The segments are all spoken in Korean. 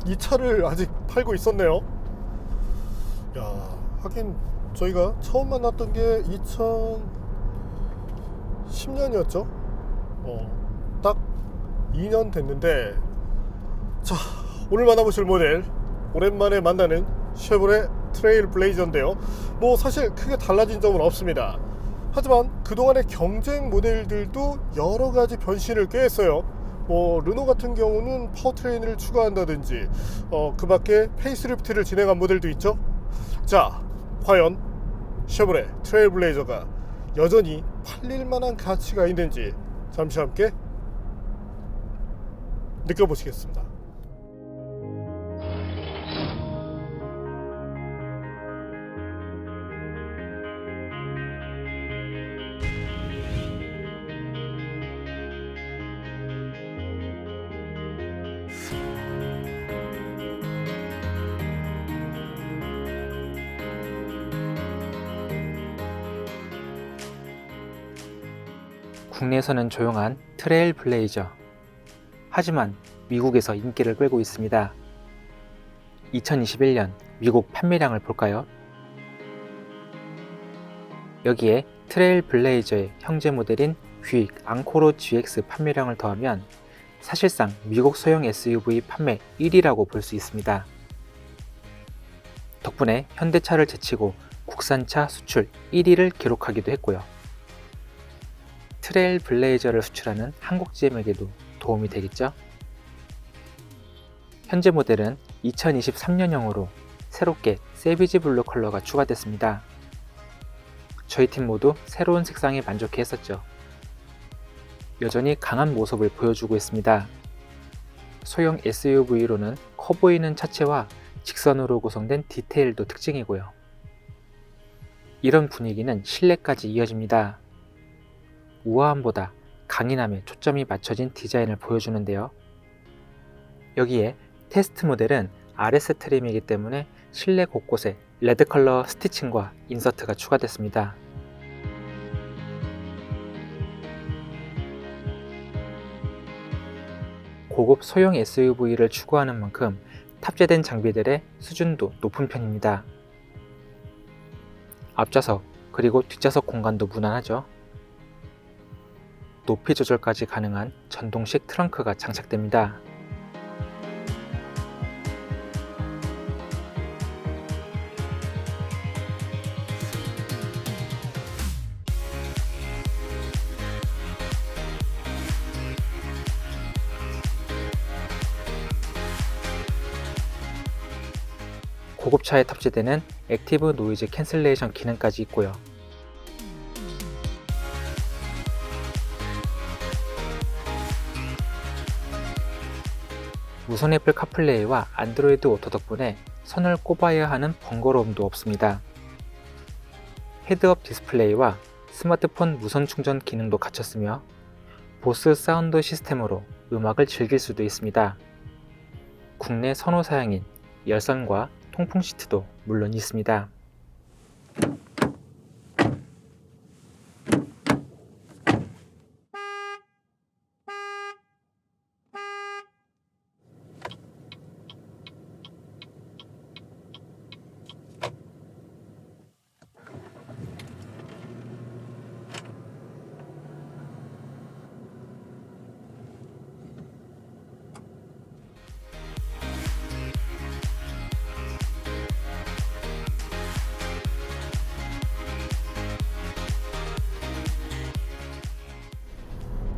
이 차를 아직 팔고 있었네요. 야, 하긴 저희가 처음 만났던 게 2010년이었죠. 딱 2년 됐는데, 자, 오늘 만나보실 모델, 오랜만에 만나는 쉐보레 트레일 블레이저인데요. 뭐 사실 크게 달라진 점은 없습니다. 하지만 그동안의 경쟁 모델들도 여러 가지 변신을 꾀했어요. 뭐 르노 같은 경우는 파워트레인을 추가한다든지 그 밖에 페이스리프트를 진행한 모델도 있죠. 자, 과연 쉐보레 트레일 블레이저가 여전히 팔릴 만한 가치가 있는지 잠시 함께 느껴보시겠습니다. 국내에서는 조용한 트레일 블레이저. 하지만 미국에서 인기를 끌고 있습니다. 2021년 미국 판매량을 볼까요? 여기에 트레일 블레이저의 형제 모델인 뷰익 앙코르 GX 판매량을 더하면 사실상 미국 소형 SUV 판매 1위라고 볼 수 있습니다. 덕분에 현대차를 제치고 국산차 수출 1위를 기록하기도 했고요. 트레일 블레이저를 수출하는 한국 GM에게도 도움이 되겠죠? 현재 모델은 2023년형으로 새롭게 세비지 블루 컬러가 추가됐습니다. 저희 팀 모두 새로운 색상에 만족해 했었죠. 여전히 강한 모습을 보여주고 있습니다. 소형 SUV로는 커 보이는 차체와 직선으로 구성된 디테일도 특징이고요. 이런 분위기는 실내까지 이어집니다. 우아함보다 강인함에 초점이 맞춰진 디자인을 보여주는데요. 여기에 테스트 모델은 RS 트림이기 때문에 실내 곳곳에 레드 컬러 스티칭과 인서트가 추가됐습니다. 고급 소형 SUV를 추구하는 만큼 탑재된 장비들의 수준도 높은 편입니다. 앞좌석 그리고 뒷좌석 공간도 무난하죠. 높이 조절까지 가능한 전동식 트렁크가 장착됩니다. 고급차에 탑재되는 액티브 노이즈 캔슬레이션 기능까지 있고요. 무선 애플 카플레이와 안드로이드 오토 덕분에 선을 꼽아야 하는 번거로움도 없습니다. 헤드업 디스플레이와 스마트폰 무선 충전 기능도 갖췄으며 보스 사운드 시스템으로 음악을 즐길 수도 있습니다. 국내 선호 사양인 열선과 통풍 시트도 물론 있습니다.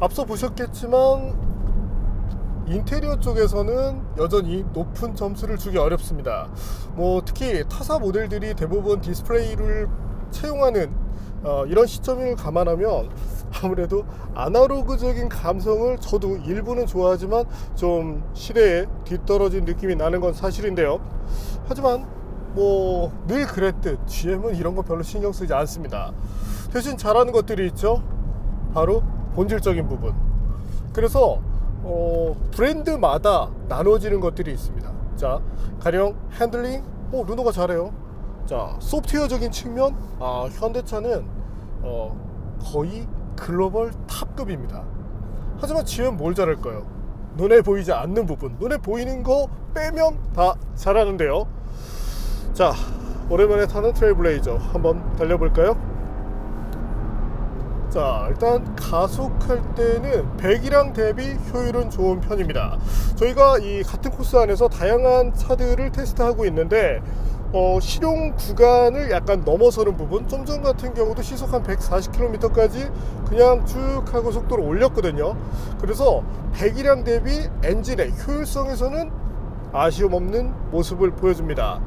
앞서 보셨겠지만 인테리어 쪽에서는 여전히 높은 점수를 주기 어렵습니다. 뭐 특히 타사 모델들이 대부분 디스플레이를 채용하는 이런 시점을 감안하면 아무래도 아날로그적인 감성을 저도 일부는 좋아하지만 좀 시대에 뒤떨어진 느낌이 나는 건 사실인데요. 하지만 뭐 늘 그랬듯 GM은 이런 거 별로 신경 쓰지 않습니다. 대신 잘하는 것들이 있죠. 바로 본질적인 부분. 그래서 브랜드마다 나눠지는 것들이 있습니다. 자, 가령 핸들링, 르노가 잘해요. 자, 소프트웨어적인 측면, 현대차는 거의 글로벌 탑급입니다. 하지만 GM 뭘 잘할까요? 눈에 보이지 않는 부분, 눈에 보이는 거 빼면 다 잘하는데요. 자, 오랜만에 타는 트레일블레이저 한번 달려볼까요? 자, 일단 가속할 때는 배기량 대비 효율은 좋은 편입니다. 저희가 이 같은 코스 안에서 다양한 차들을 테스트하고 있는데 실용 구간을 약간 넘어서는 부분, 좀 전 같은 경우도 시속 한 140km까지 그냥 쭉 하고 속도를 올렸거든요. 그래서 배기량 대비 엔진의 효율성에서는 아쉬움 없는 모습을 보여줍니다.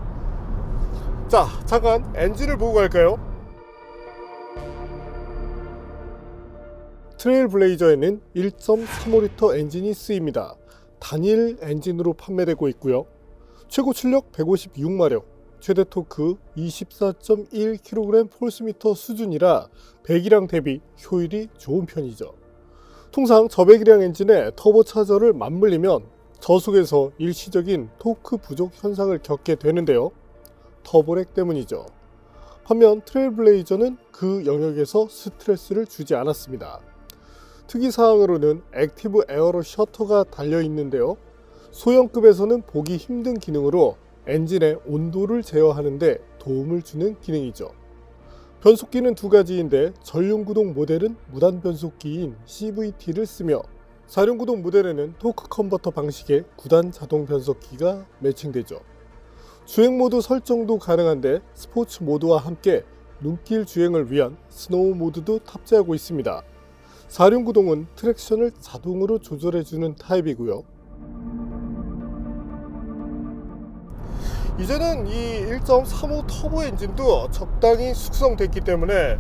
자, 잠깐 엔진을 보고 갈까요? 트레일블레이저에는 1.35L 엔진이 쓰입니다. 단일 엔진으로 판매되고 있고요. 최고 출력 156마력, 최대 토크 24.1kg 폴스미터 수준이라 배기량 대비 효율이 좋은 편이죠. 통상 저배기량 엔진에 터보차저를 맞물리면 저속에서 일시적인 토크 부족 현상을 겪게 되는데요. 터보렉 때문이죠. 반면 트레일블레이저는 그 영역에서 스트레스를 주지 않았습니다. 특이사항으로는 액티브 에어로 셔터가 달려있는데요. 소형급에서는 보기 힘든 기능으로 엔진의 온도를 제어하는 데 도움을 주는 기능이죠. 변속기는 두 가지인데 전륜구동 모델은 무단 변속기인 CVT를 쓰며 사륜구동 모델에는 토크 컨버터 방식의 9단 자동 변속기가 매칭되죠. 주행 모드 설정도 가능한데 스포츠 모드와 함께 눈길 주행을 위한 스노우 모드도 탑재하고 있습니다. 사륜구동은 트랙션을 자동으로 조절해주는 타입이고요. 이제는 이 1.35 터보 엔진도 적당히 숙성됐기 때문에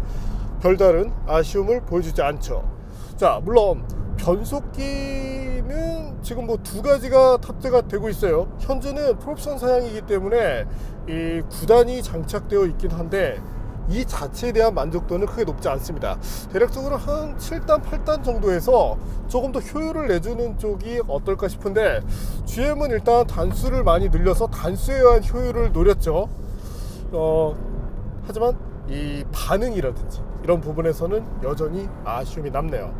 별다른 아쉬움을 보여주지 않죠. 자, 물론 변속기는 지금 뭐 두 가지가 탑재가 되고 있어요. 현재는 풀옵션 사양이기 때문에 이 9단이 장착되어 있긴 한데 이 자체에 대한 만족도는 크게 높지 않습니다. 대략적으로 한 7단, 8단 정도에서 조금 더 효율을 내주는 쪽이 어떨까 싶은데 GM은 일단 단수를 많이 늘려서 단수에 의한 효율을 노렸죠. 하지만 이 반응이라든지 이런 부분에서는 여전히 아쉬움이 남네요.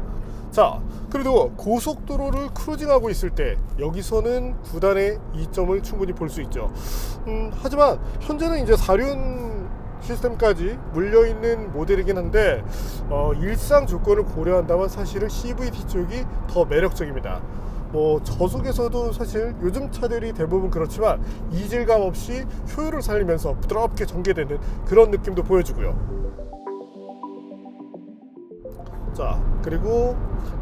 자, 그래도 고속도로를 크루징하고 있을 때 여기서는 9단의 이점을 충분히 볼 수 있죠. 하지만 현재는 이제 사륜 시스템까지 물려있는 모델이긴 한데 일상 조건을 고려한다면 사실은 CVT 쪽이 더 매력적입니다. 뭐 저속에서도 사실 요즘 차들이 대부분 그렇지만 이질감 없이 효율을 살리면서 부드럽게 전개되는 그런 느낌도 보여주고요. 자, 그리고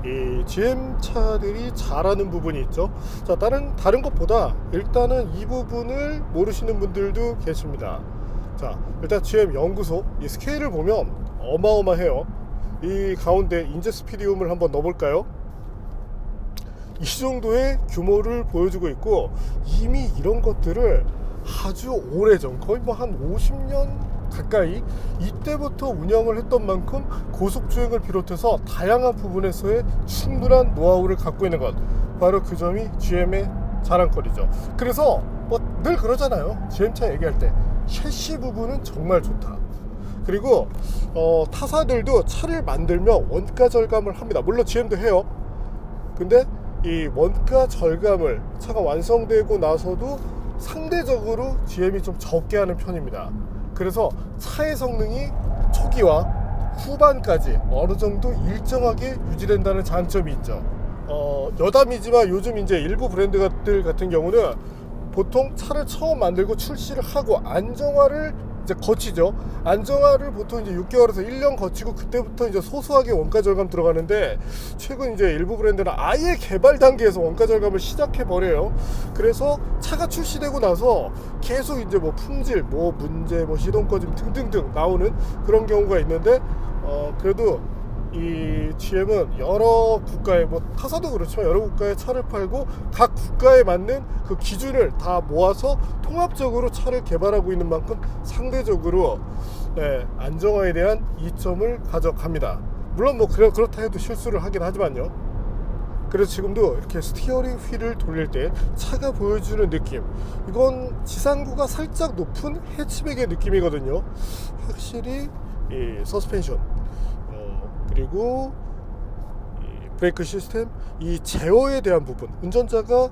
이 GM 차들이 잘하는 부분이 있죠. 자, 다른 것보다 일단은 이 부분을 모르시는 분들도 계십니다. 자, 일단 GM 연구소 이 스케일을 보면 어마어마해요. 이 가운데 인제 스피디움을 한번 넣어볼까요? 이 정도의 규모를 보여주고 있고 이미 이런 것들을 아주 오래전 거의 뭐 한 50년 가까이 이때부터 운영을 했던 만큼 고속주행을 비롯해서 다양한 부분에서의 충분한 노하우를 갖고 있는 것, 바로 그 점이 GM의 자랑거리죠. 그래서 뭐 늘 그러잖아요. GM차 얘기할 때 셰시 부분은 정말 좋다. 그리고 타사들도 차를 만들면 원가 절감을 합니다. 물론 GM도 해요. 근데 이 원가 절감을 차가 완성되고 나서도 상대적으로 GM이 좀 적게 하는 편입니다. 그래서 차의 성능이 초기와 후반까지 어느 정도 일정하게 유지된다는 장점이 있죠. 여담이지만 요즘 이제 일부 브랜드들 같은 경우는 보통 차를 처음 만들고 출시를 하고 안정화를 이제 거치죠. 안정화를 보통 이제 6개월에서 1년 거치고 그때부터 이제 소소하게 원가 절감 들어가는데 최근 이제 일부 브랜드는 아예 개발 단계에서 원가 절감을 시작해 버려요. 그래서 차가 출시되고 나서 계속 이제 뭐 품질, 뭐 문제, 뭐 시동 꺼짐 등등등 나오는 그런 경우가 있는데 그래도 이 GM은 여러 국가의 뭐 타사도 그렇지만 여러 국가의 차를 팔고 각 국가에 맞는 그 기준을 다 모아서 통합적으로 차를 개발하고 있는 만큼 상대적으로 안정화에 대한 이점을 가져갑니다. 물론 뭐 그렇다 해도 실수를 하긴 하지만요. 그래서 지금도 이렇게 스티어링 휠을 돌릴 때 차가 보여주는 느낌, 이건 지상구가 살짝 높은 해치백의 느낌이거든요. 확실히 이 서스펜션 그리고 이 브레이크 시스템, 이 제어에 대한 부분, 운전자가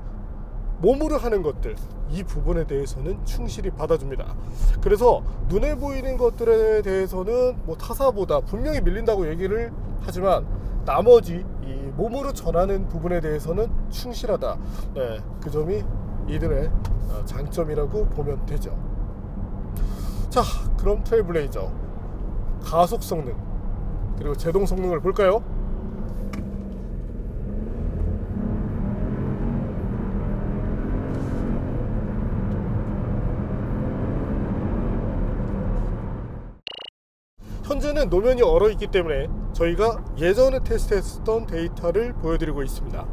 몸으로 하는 것들, 이 부분에 대해서는 충실히 받아줍니다. 그래서 눈에 보이는 것들에 대해서는 뭐 타사보다 분명히 밀린다고 얘기를 하지만 나머지 이 몸으로 전하는 부분에 대해서는 충실하다. 네, 그 점이 이들의 장점이라고 보면 되죠. 자, 그럼 트레일블레이저 가속 성능 그리고 제동 성능을 볼까요? 현재는 노면이 얼어있기 때문에 저희가 예전에 테스트했던 데이터를 보여드리고 있습니다.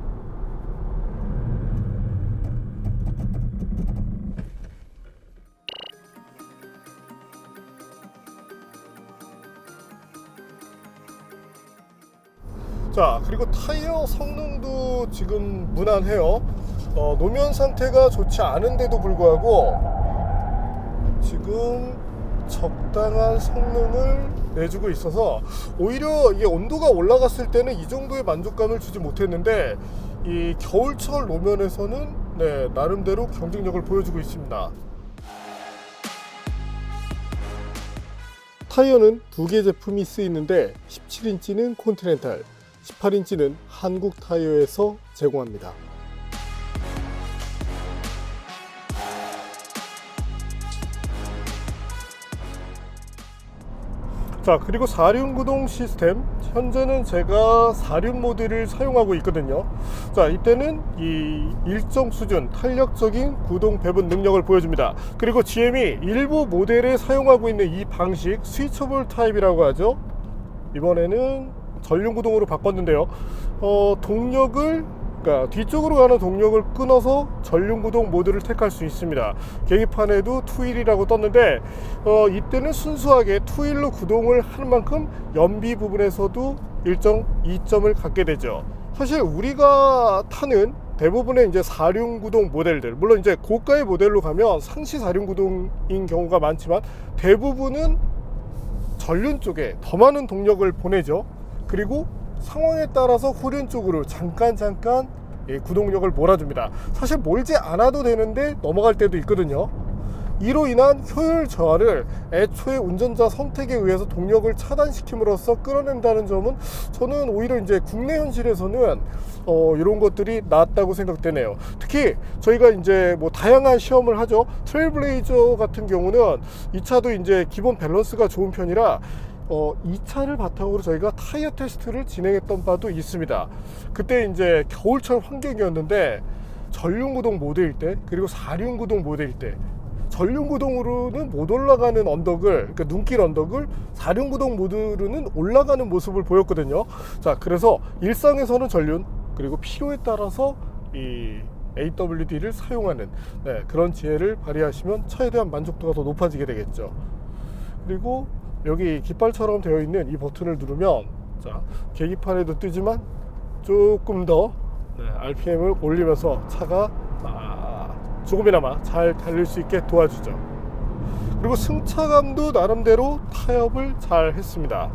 자, 그리고 타이어 성능도 지금 무난해요. 노면 상태가 좋지 않은데도 불구하고 지금 적당한 성능을 내주고 있어서 오히려 이게 온도가 올라갔을 때는 이 정도의 만족감을 주지 못했는데 이 겨울철 노면에서는 네, 나름대로 경쟁력을 보여주고 있습니다. 타이어는 두 개 제품이 쓰이는데 17인치는 콘티넨탈, 18인치는 한국 타이어에서 제공합니다. 자, 그리고 4륜 구동 시스템, 현재는 제가 4륜 모드를 사용하고 있거든요. 자, 이때는 이 일정 수준 탄력적인 구동 배분 능력을 보여줍니다. 그리고 GM이 일부 모델에 사용하고 있는 이 방식 스위처블 타입이라고 하죠. 이번에는 전륜 구동으로 바꿨는데요. 그러니까 뒤쪽으로 가는 동력을 끊어서 전륜 구동 모드를 택할 수 있습니다. 계기판에도 투휠이라고 떴는데 이때는 순수하게 투휠로 구동을 하는 만큼 연비 부분에서도 일정 이점을 갖게 되죠. 사실 우리가 타는 대부분의 이제 4륜 구동 모델들, 물론 이제 고가의 모델로 가면 상시 4륜 구동인 경우가 많지만 대부분은 전륜 쪽에 더 많은 동력을 보내죠. 그리고 상황에 따라서 후륜 쪽으로 잠깐 구동력을 몰아줍니다. 사실 몰지 않아도 되는데 넘어갈 때도 있거든요. 이로 인한 효율 저하를 애초에 운전자 선택에 의해서 동력을 차단시킴으로써 끌어낸다는 점은 저는 오히려 이제 국내 현실에서는 이런 것들이 낫다고 생각되네요. 특히 저희가 이제 뭐 다양한 시험을 하죠. 트레일블레이저 같은 경우는 이 차도 이제 기본 밸런스가 좋은 편이라 이 차를 바탕으로 저희가 타이어 테스트를 진행했던 바도 있습니다. 그때 이제 겨울철 환경이었는데 전륜 구동 모드일 때 그리고 4륜 구동 모드일 때 전륜 구동으로는 못 올라가는 언덕을, 그러니까 눈길 언덕을 4륜 구동 모드로는 올라가는 모습을 보였거든요. 자, 그래서 일상에서는 전륜, 그리고 필요에 따라서 이 AWD를 사용하는 그런 지혜를 발휘하시면 차에 대한 만족도가 더 높아지게 되겠죠. 그리고 여기 깃발처럼 되어 있는 이 버튼을 누르면 자, 계기판에도 뜨지만 조금 더 RPM을 올리면서 차가 조금이나마 잘 달릴 수 있게 도와주죠. 그리고 승차감도 나름대로 타협을 잘 했습니다.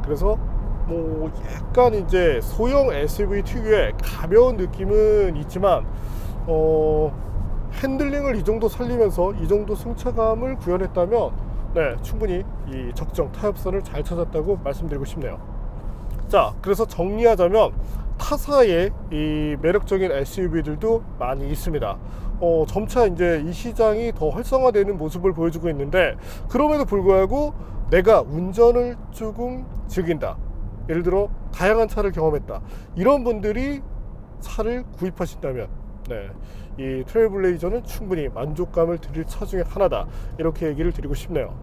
그래서 뭐 약간 이제 소형 SUV 특유의 가벼운 느낌은 있지만 핸들링을 이 정도 살리면서 이 정도 승차감을 구현했다면 충분히 이 적정 타협선을 잘 찾았다고 말씀드리고 싶네요. 자, 그래서 정리하자면 타사의 이 매력적인 SUV들도 많이 있습니다. 점차 이제 이 시장이 더 활성화되는 모습을 보여주고 있는데 그럼에도 불구하고 내가 운전을 조금 즐긴다, 예를 들어 다양한 차를 경험했다, 이런 분들이 차를 구입하신다면 이 트레일블레이저는 충분히 만족감을 드릴 차 중에 하나다, 이렇게 얘기를 드리고 싶네요.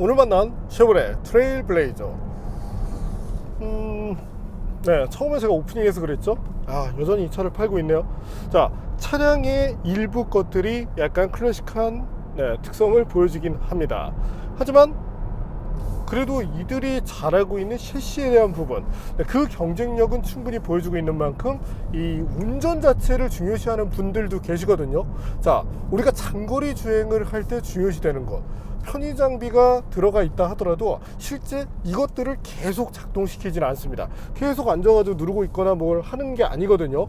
오늘 만난 쉐보레 트레일블레이저, 네, 처음에 제가 오프닝에서 그랬죠. 여전히 이 차를 팔고 있네요. 자, 차량의 일부 것들이 약간 클래식한 특성을 보여주긴 합니다. 하지만 그래도 이들이 잘하고 있는 셰시에 대한 부분, 그 경쟁력은 충분히 보여주고 있는 만큼 이 운전 자체를 중요시하는 분들도 계시거든요. 자, 우리가 장거리 주행을 할 때 중요시되는 것, 편의 장비가 들어가 있다 하더라도 실제 이것들을 계속 작동시키지는 않습니다. 계속 앉아가지고 누르고 있거나 뭘 하는 게 아니거든요.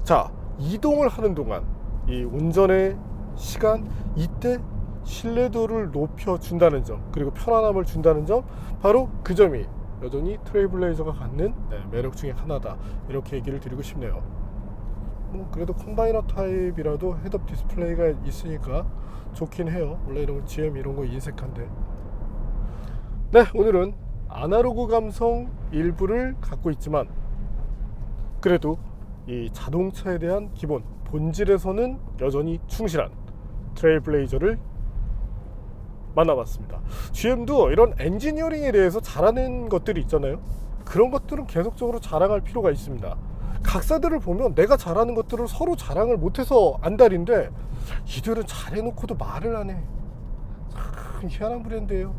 자, 이동을 하는 동안 이 운전의 시간, 이때 신뢰도를 높여준다는 점, 그리고 편안함을 준다는 점, 바로 그 점이 여전히 트레일블레이저가 갖는 매력 중에 하나다, 이렇게 얘기를 드리고 싶네요. 그래도 컴바이너 타입이라도 헤드업 디스플레이가 있으니까 좋긴 해요. 원래 이런 GM 이런 거 인색한데. 네, 오늘은 아날로그 감성 일부를 갖고 있지만 그래도 이 자동차에 대한 기본 본질에서는 여전히 충실한 트레일블레이저를 만나봤습니다. GM도 이런 엔지니어링에 대해서 잘하는 것들이 있잖아요. 그런 것들은 계속적으로 자랑할 필요가 있습니다. 각사들을 보면 내가 잘하는 것들을 서로 자랑을 못해서 안달인데, 이들은 잘해놓고도 말을 안 해. 참 희한한 브랜드예요.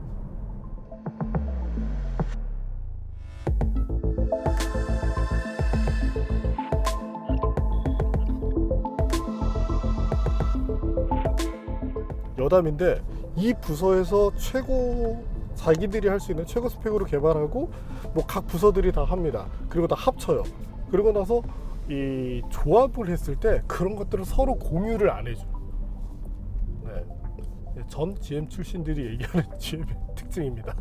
여담인데, 이 부서에서 최고, 자기들이 할 수 있는 최고 스펙으로 개발하고 뭐 각 부서들이 다 합니다. 그리고 다 합쳐요. 그리고 나서 이 조합을 했을 때 그런 것들을 서로 공유를 안 해줘. 전 GM 출신들이 얘기하는 GM의 특징입니다.